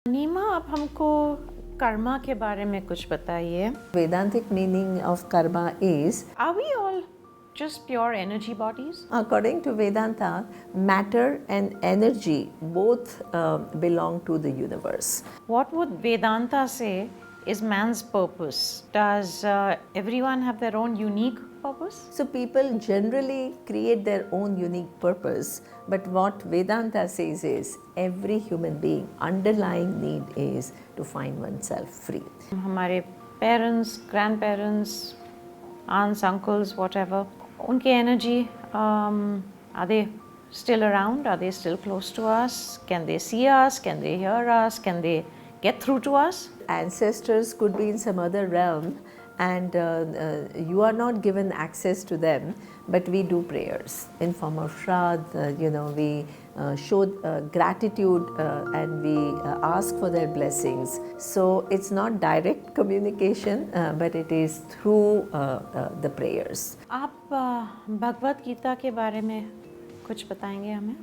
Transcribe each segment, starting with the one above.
नीमा, अब हमको कर्मा के बारे में कुछ बताइए. Vedantic meaning of karma is, Are we all just pure energy bodies? according to Vedanta, matter and energy both belong to the universe. What would Vedanta say is man's purpose? Does everyone have their own unique purpose? So people generally create their own unique purpose, but what Vedanta says is every human being underlying need is to find oneself free. हमारे parents, grandparents, aunts, uncles, whatever, उनकी energy, are they still around? Are they still close to us? Can they see us? Can they hear us? Can they get through to us? Ancestors could be in some other realm and you are not given access to them, but we do prayers in form of shrad. We show gratitude and we ask for their blessings. So it's not direct communication, but it is through the prayers. आप भगवत गीता के बारे में कुछ बताएंगे हमें?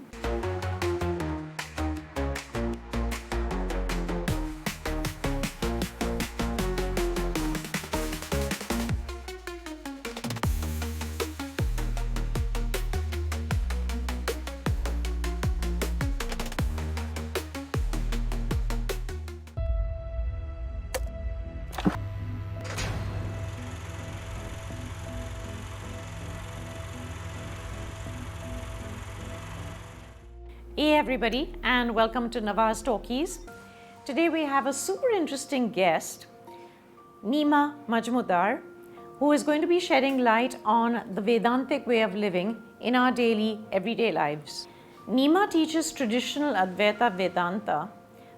Hey everybody, and welcome to Nawaz Talkies. Today we have a super interesting guest, Neema Majmudar, who is going to be shedding light on the Vedantic way of living in our daily, everyday lives. Neema teaches traditional Advaita Vedanta,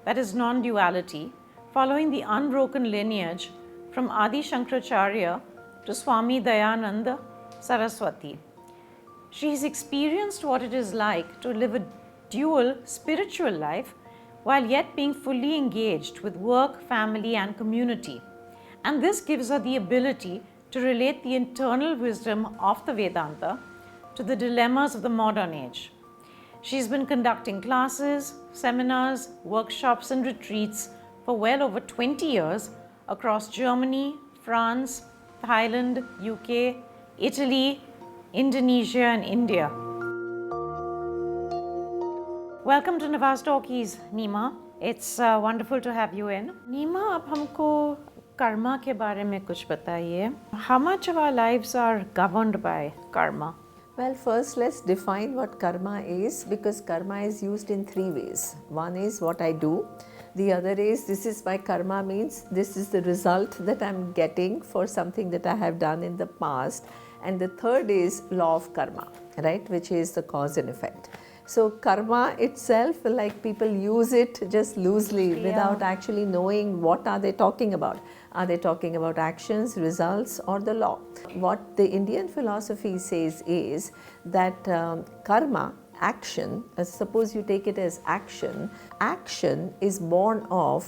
that is non-duality, following the unbroken lineage from Adi Shankaracharya to Swami Dayananda Saraswati. She has experienced what it is like to live a dual spiritual life while yet being fully engaged with work, family, and community. And this gives her the ability to relate the internal wisdom of the Vedanta to the dilemmas of the modern age. She's been conducting classes, seminars, workshops, and retreats for well over 20 years across Germany, France, Thailand, UK, Italy, Indonesia, and India. Welcome to Nawaz Talkies, Neema. It's wonderful to have you in. Neema, अब हमको karma के बारे में कुछ बताइए. How much of our lives are governed by karma? Well, first let's define what karma is, because karma is used in three ways. One is what I do. The other is this is my karma, means this is the result that I'm getting for something that I have done in the past. And the third is law of karma, right, which is the cause and effect. So karma itself, like people use it just loosely without actually knowing what are they talking about. Are they talking about actions, results, or the law? What the Indian philosophy says is that karma, action, suppose you take it as action, action is born of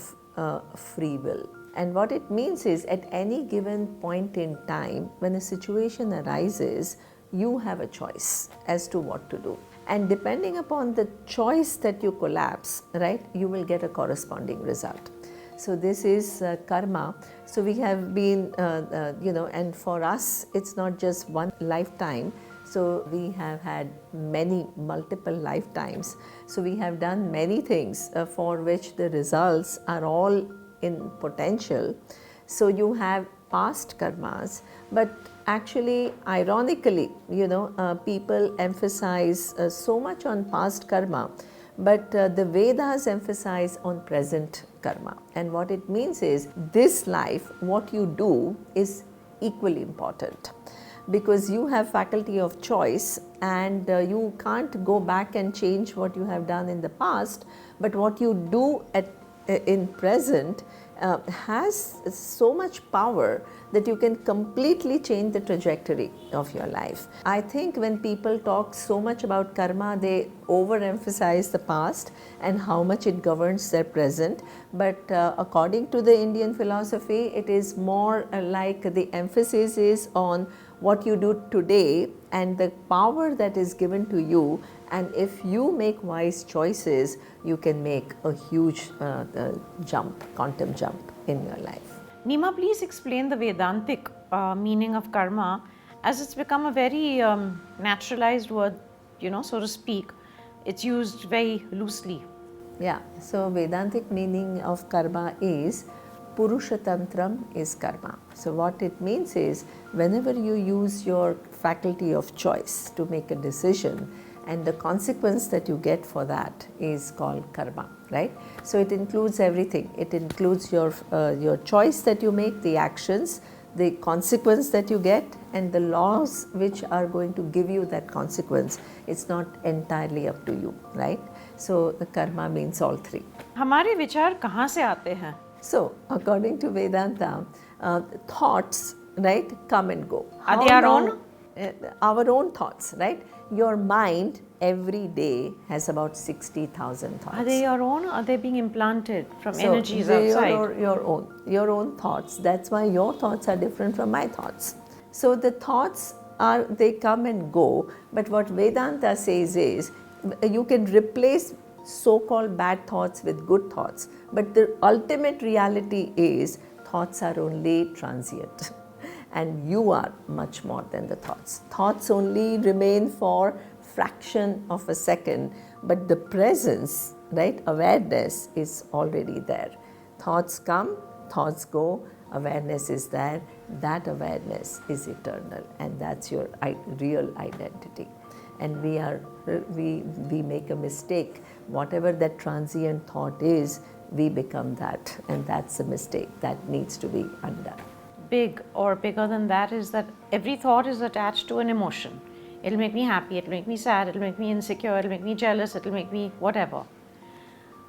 free will. And what it means is at any given point in time, when a situation arises, you have a choice as to what to do. And depending upon the choice that you collapse, right, you will get a corresponding result. So this is karma. So we have been, and for us, it's not just one lifetime. So we have had multiple lifetimes. So we have done many things for which the results are all in potential. So you have past karmas, but actually, ironically, people emphasize so much on past karma, but the Vedas emphasize on present karma. And what it means is this life, what you do is equally important, because you have faculty of choice and you can't go back and change what you have done in the past, but what you do in present has so much power that you can completely change the trajectory of your life. I think when people talk so much about karma, they overemphasize the past and how much it governs their present. But according to the Indian philosophy, it is more like the emphasis is on what you do today and the power that is given to you, and if you make wise choices, you can make a huge quantum jump in your life. Neema, please explain the Vedantic meaning of karma, as it's become a very naturalized word, so to speak. It's used very loosely. Yeah, so Vedantic meaning of karma is Purushatantram is karma. So what it means is, whenever you use your faculty of choice to make a decision, and the consequence that you get for that is called karma, right? So it includes everything. It includes your choice that you make, the actions, the consequence that you get, and the laws which are going to give you that consequence. It's not entirely up to you, right? So the karma means all three. हमारे विचार कहाँ से आते हैं? So according to Vedanta, thoughts, right, come and go. Are they our own? Our own thoughts, right? Your mind every day has about 60,000 thoughts. Are they your own, or are they being implanted from So energies they outside? are your own thoughts. That's why your thoughts are different from my thoughts. So the thoughts they come and go, but what Vedanta says is, you can replace so-called bad thoughts with good thoughts, but the ultimate reality is thoughts are only transient. And you are much more than the thoughts. Thoughts only remain for fraction of a second, but the presence, right, awareness is already there. Thoughts come, thoughts go, awareness is there. That awareness is eternal, and that's your real identity. And we make a mistake. Whatever that transient thought is, we become that, and that's a mistake that needs to be undone. Big or bigger than that is that every thought is attached to an emotion. It'll make me happy, it'll make me sad, it'll make me insecure, it'll make me jealous, it'll make me whatever.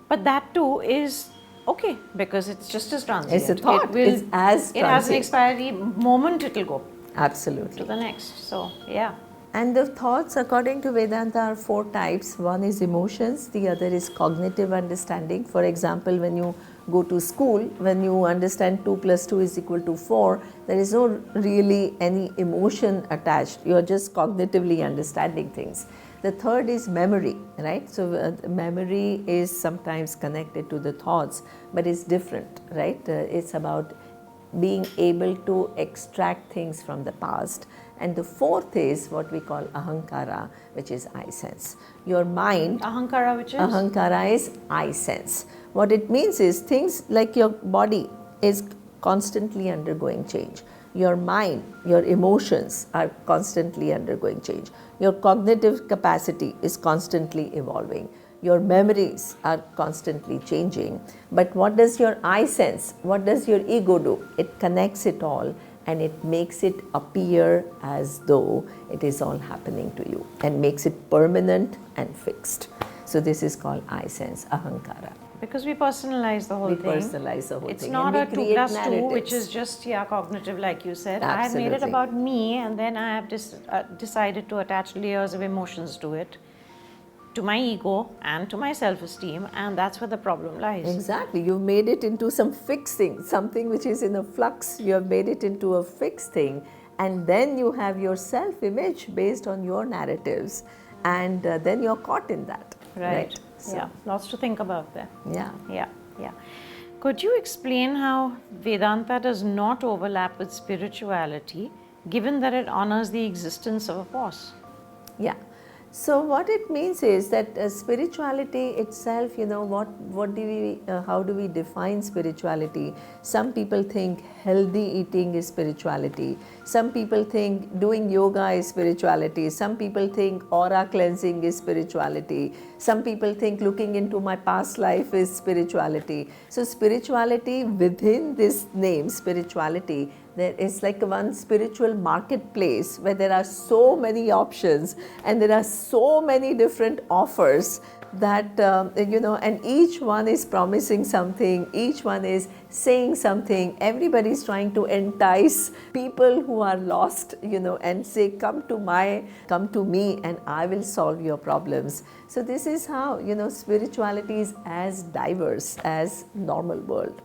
But that too is okay, because it's just as transient. It's a thought. It's as transient. It has an expiry moment, it'll go. Absolutely. To the next. So, yeah. And the thoughts, according to Vedanta, are four types. One is emotions, the other is cognitive understanding. For example, when you go to school, when you understand 2 plus 2 is equal to 4, there is no really any emotion attached. You are just cognitively understanding things. The third is memory, right? So memory is sometimes connected to the thoughts, but it's different, right? It's about being able to extract things from the past. And the fourth is what we call ahankara, which is I sense. Your mind. Ahankara, which is? Ahankara is I sense. What it means is things like your body is constantly undergoing change. Your mind, your emotions are constantly undergoing change. Your cognitive capacity is constantly evolving. Your memories are constantly changing. But what does your I sense? What does your ego do? It connects it all, and it makes it appear as though it is all happening to you, and makes it permanent and fixed. So this is called I sense, ahankara. Because we personalize the whole thing. We personalize the whole it's thing. It's not a 2 plus 2, narratives. which is just, cognitive, like you said. Absolutely. I have made it about me, and then I have decided to attach layers of emotions to it, to my ego and to my self-esteem, and that's where the problem lies. Exactly. You've made it into some fixed thing, something which is in a flux. You have made it into a fixed thing, and then you have your self-image based on your narratives, and then you're caught in that. Right. So, yeah. Lots to think about there. Yeah. Yeah. Could you explain how Vedanta does not overlap with spirituality, given that it honors the existence of a force? Yeah. So what it means is that spirituality itself, how do we define spirituality? Some people think healthy eating is spirituality. Some people think doing yoga is spirituality. Some people think aura cleansing is spirituality. Some people think looking into my past life is spirituality. So spirituality, within this name, spirituality, there is like one spiritual marketplace where there are so many options and there are so many different offers that, and each one is promising something, each one is saying something. Everybody is trying to entice people who are lost, and say, come to me and I will solve your problems. So this is how, spirituality is as diverse as normal world.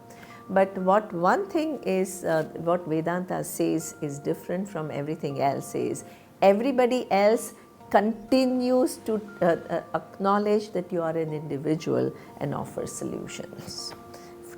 But what one thing is, what Vedanta says is different from everything else is, everybody else continues to acknowledge that you are an individual and offer solutions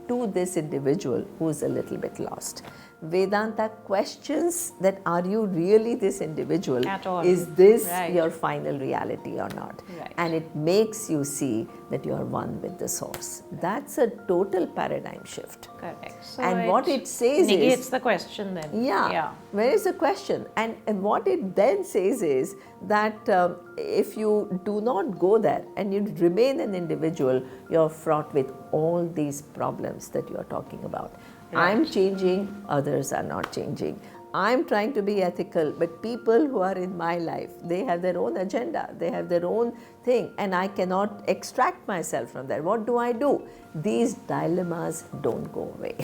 to this individual who is a little bit lost. Vedanta questions that, are you really this individual? At all. Is this Right. your final reality or not? Right. And it makes you see that you are one with the source. That's a total paradigm shift. Correct. So And what it says negates is, the question then. yeah, where is the question? And what it then says is that if you do not go there and you remain an individual, you're fraught with all these problems that you're talking about. Right. I'm changing, others are not changing. I'm trying to be ethical, but people who are in my life, they have their own agenda, they have their own thing, and I cannot extract myself from that. What do? These dilemmas don't go away.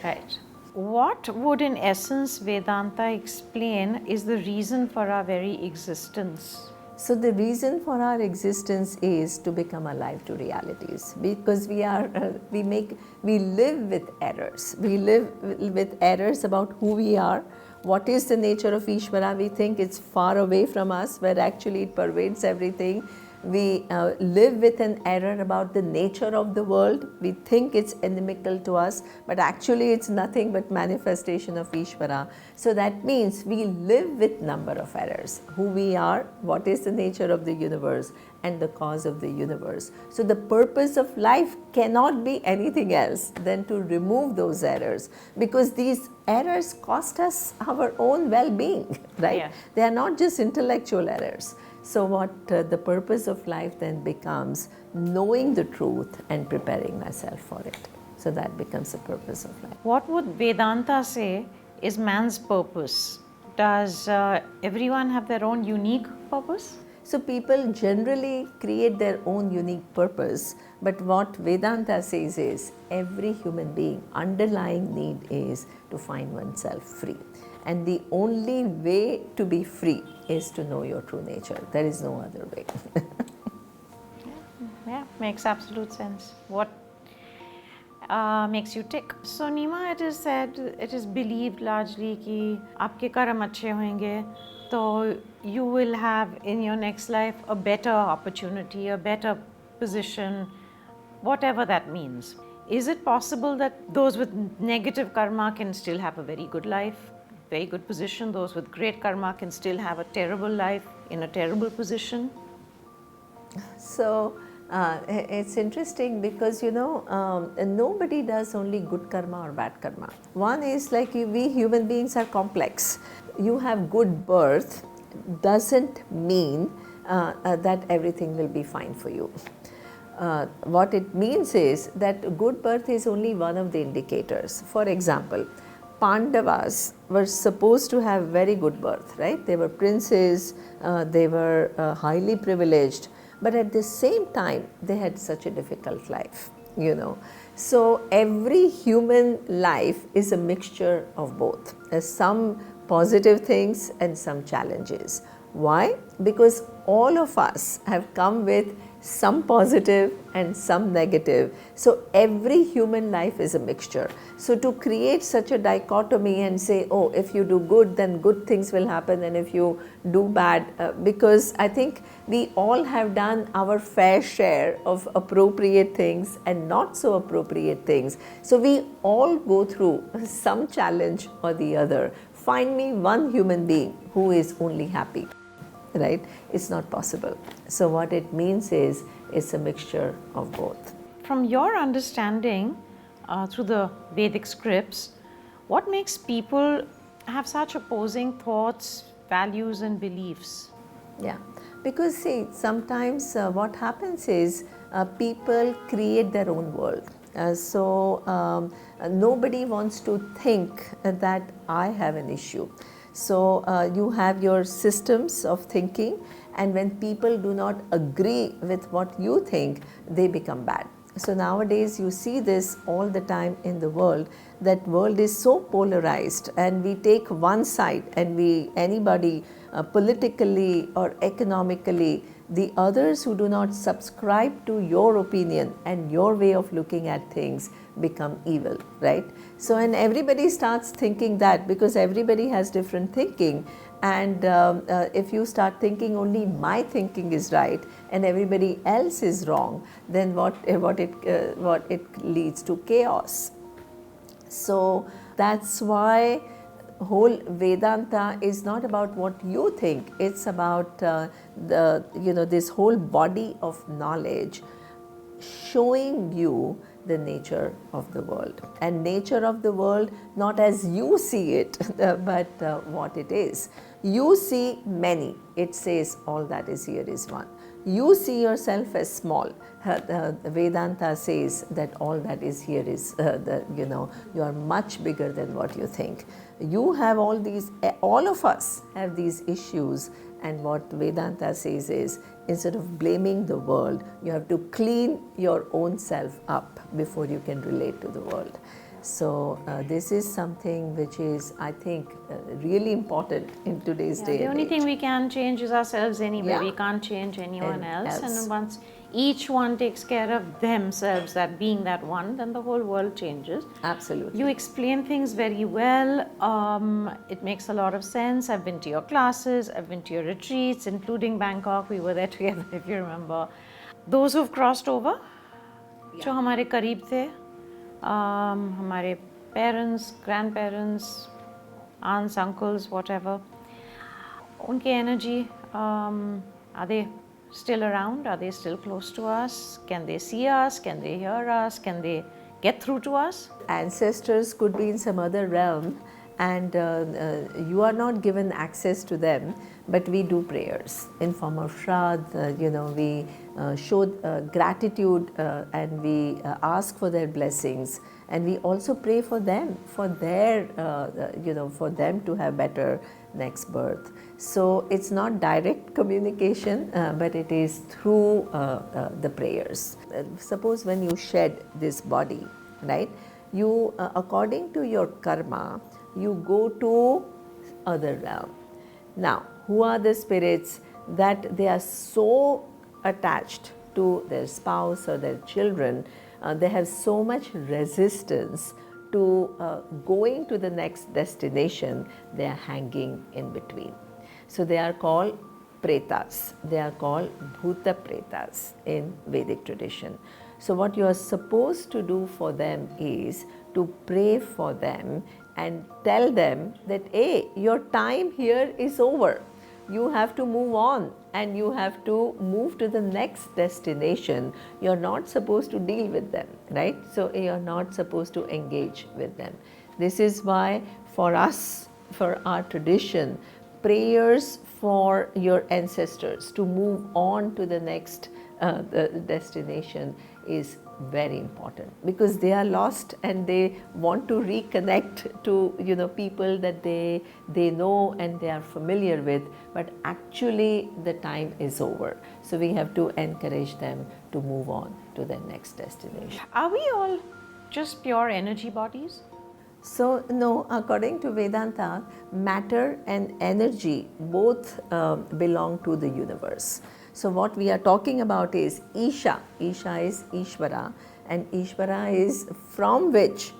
Right. What would in essence Vedanta explain is the reason for our very existence? So the reason for our existence is to become alive to realities, because we live with errors. We live with errors about who we are, what is the nature of Ishvara. We think it's far away from us, where actually it pervades everything. We live with an error about the nature of the world. We think it's inimical to us, but actually it's nothing but manifestation of Ishvara. So that means we live with number of errors. Who we are, what is the nature of the universe, and the cause of the universe. So the purpose of life cannot be anything else than to remove those errors, because these errors cost us our own well-being, right? Yes. They are not just intellectual errors. So what the purpose of life then becomes knowing the truth and preparing myself for it. So that becomes the purpose of life. What would Vedanta say is man's purpose? Does everyone have their own unique purpose? So people generally create their own unique purpose, but what Vedanta says is every human being underlying need is to find oneself free. And the only way to be free is to know your true nature. There is no other way. Yeah, makes absolute sense. What makes you tick? So Neema, it is said, it is believed largely कि आपके कर्म अच्छे होंगे तो you will have in your next life a better opportunity, a better position, whatever that means. Is it possible that those with negative karma can still have a very good life, very good position? Those with great karma can still have a terrible life in a terrible position? So it's interesting because nobody does only good karma or bad karma. One is like we human beings are complex. You have good birth doesn't mean that everything will be fine for you. What it means is that good birth is only one of the indicators. For example, Pandavas were supposed to have very good birth, right? They were princes, they were highly privileged, but at the same time, they had such a difficult life, So every human life is a mixture of both. There's some positive things and some challenges. Why? Because all of us have come with some positive and some negative. So every human life is a mixture. So to create such a dichotomy and say, oh, if you do good, then good things will happen, and if you do bad, because I think we all have done our fair share of appropriate things and not so appropriate things. So we all go through some challenge or the other. Find me one human being who is only happy. Right? It's not possible. So what it means is it's a mixture of both. From your understanding through the Vedic scripts, what makes people have such opposing thoughts, values and beliefs? Yeah, because see, sometimes what happens is people create their own world. Nobody wants to think that I have an issue. So you have your systems of thinking, and when people do not agree with what you think, they become bad. So nowadays you see this all the time in the world, that world is so polarized, and we take one side and anybody politically or economically The others who do not subscribe to your opinion and your way of looking at things become evil, right? So, and everybody starts thinking that, because everybody has different thinking, and if you start thinking only my thinking is right and everybody else is wrong, then what it leads to chaos. So that's why whole Vedanta is not about what you think. It's about this whole body of knowledge showing you the nature of the world, and nature of the world not as you see it but what it is. You see many, it says all that is here is one. You see yourself as small. Vedanta says that all that is here is you are much bigger than what you think. You have all these, all of us have these issues, and what Vedanta says is, instead of blaming the world, you have to clean your own self up before you can relate to the world. So this is something which is, I think, really important in today's day. The only thing we can change is ourselves anyway. Yeah. We can't change anyone else. else. And once each one takes care of themselves, that being that one, then the whole world changes. Absolutely. You explain things very well. It makes a lot of sense. I've been to your classes, I've been to your retreats, including Bangkok. We were there together, if you remember. Those who've crossed over, जो हमारे करीब थे, हमारे parents, grandparents, aunts, uncles, whatever, unke energy, are they still around? Are they still close to us? Can they see us? Can they hear us? Can they get through to us? Ancestors could be in some other realm, and you are not given access to them, but we do prayers in form of shrad. We show gratitude and we ask for their blessings, and we also pray for them, for their for them to have better next birth. So it's not direct communication, but it is through the prayers. Suppose when you shed this body, right, you according to your karma, you go to other realm. Now, who are the spirits that they are so attached to their spouse or their children, they have so much resistance to going to the next destination, they are hanging in between. So they are called pretas, they are called bhuta pretas in Vedic tradition. So what you are supposed to do for them is to pray for them and tell them that, hey, your time here is over. You have to move on and you have to move to the next destination. You're not supposed to deal with them, right? So you're not supposed to engage with them. This is why for us, for our tradition, prayers for your ancestors to move on to the next destination is very important, because they are lost and they want to reconnect to people that they know and they are familiar with, but actually the time is over. So we have to encourage them to move on to their next destination. Are we all just pure energy bodies? So no, according to Vedanta, matter and energy both belong to the universe. So what we are talking about is Isha. Isha is Ishvara, and Ishvara is from which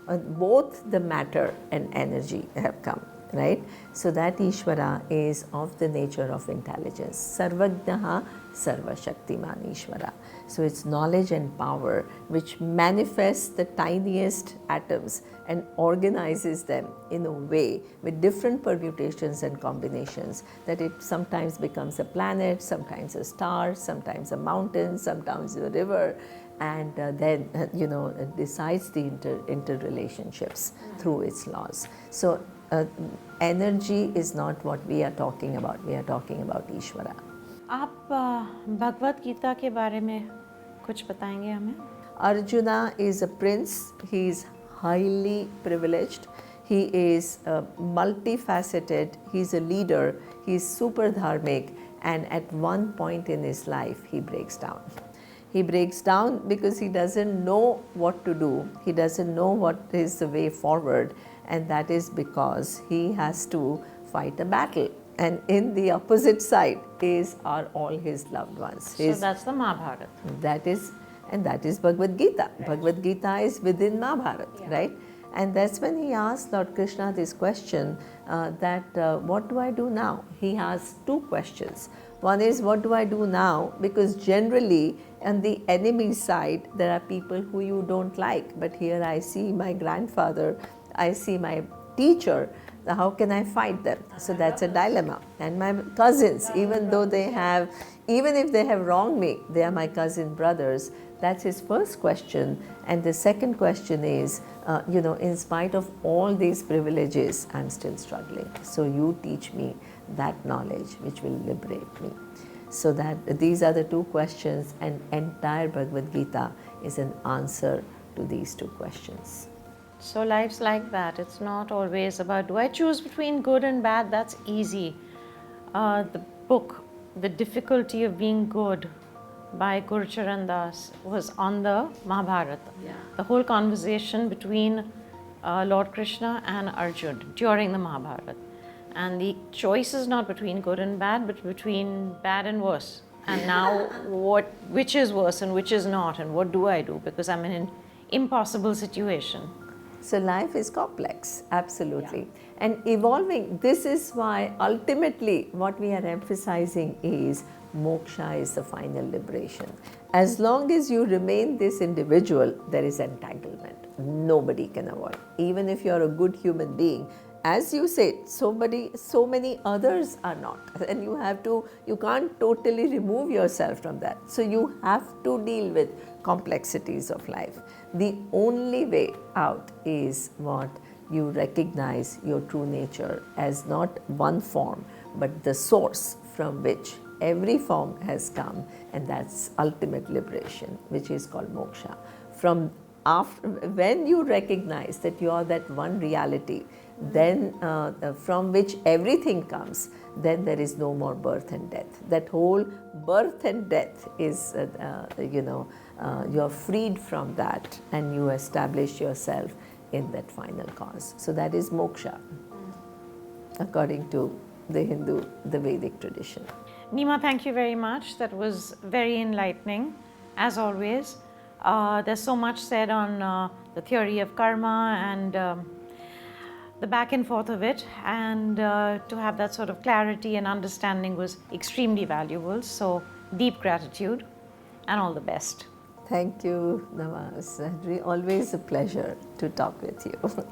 both the matter and energy have come, right? So that Ishvara is of the nature of intelligence. Sarvajnaha Sarvashaktiman Ishvara. So it's knowledge and power which manifests the tiniest atoms and organizes them in a way with different permutations and combinations that it sometimes becomes a planet, sometimes a star, sometimes a mountain, sometimes a river, and then decides the interrelationships through its laws. So energy is not what we are talking about. We are talking about Ishvara. आप भगवत गीता के बारे में कुछ बताएंगे हमें? Arjuna is a prince. He is highly privileged. He is multifaceted. He is a leader. He is super dharmic, and at one point in his life he breaks down. He breaks down because he doesn't know what to do. He doesn't know what is the way forward, and that is because he has to fight a battle. and in the opposite side is are all his loved ones. So that's the Mahabharata. That is, and that is Bhagavad Gita. Right. Bhagavad Gita is within Mahabharata, right? And that's when he asked Lord Krishna this question what do I do now? He has two questions. One is, what do I do now? Because generally on the enemy side there are people who you don't like, but here I see my grandfather, I see my teacher, how can I fight them? So that's a dilemma. And my cousins, even if they have wronged me, they are my cousin brothers. That's his first question. And the second question is, in spite of all these privileges, I'm still struggling. So you teach me that knowledge which will liberate me. So that these are the two questions, and entire Bhagavad Gita is an answer to these two questions. So life's like that. It's not always about, do I choose between good and bad? That's easy. The book, The Difficulty of Being Good by Guru Charan Das was on the Mahabharata. Yeah. The whole conversation between Lord Krishna and Arjun during the Mahabharata. And the choice is not between good and bad, but between bad and worse. And now which is worse and which is not, and what do I do? Because I'm in an impossible situation. So life is complex, absolutely. Yeah. And evolving, this is why ultimately what we are emphasizing is moksha is the final liberation. As long as you remain this individual, there is entanglement. Nobody can avoid. Even if you're a good human being, as you said, so many others are not. And you can't totally remove yourself from that. So you have to deal with complexities of life. The only way out is what you recognize your true nature as not one form, but the source from which every form has come, and that's ultimate liberation, which is called moksha. When you recognize that you are that one reality, then from which everything comes, then there is no more birth and death. That whole birth and death is, you are freed from that, and you establish yourself in that final cause. So that is moksha, according to the Hindu, the Vedic tradition. Neema, thank you very much. That was very enlightening, as always. There's so much said on the theory of karma and the back and forth of it, and to have that sort of clarity and understanding was extremely valuable. So deep gratitude and all the best. Thank you, Nawaz. Always a pleasure to talk with you.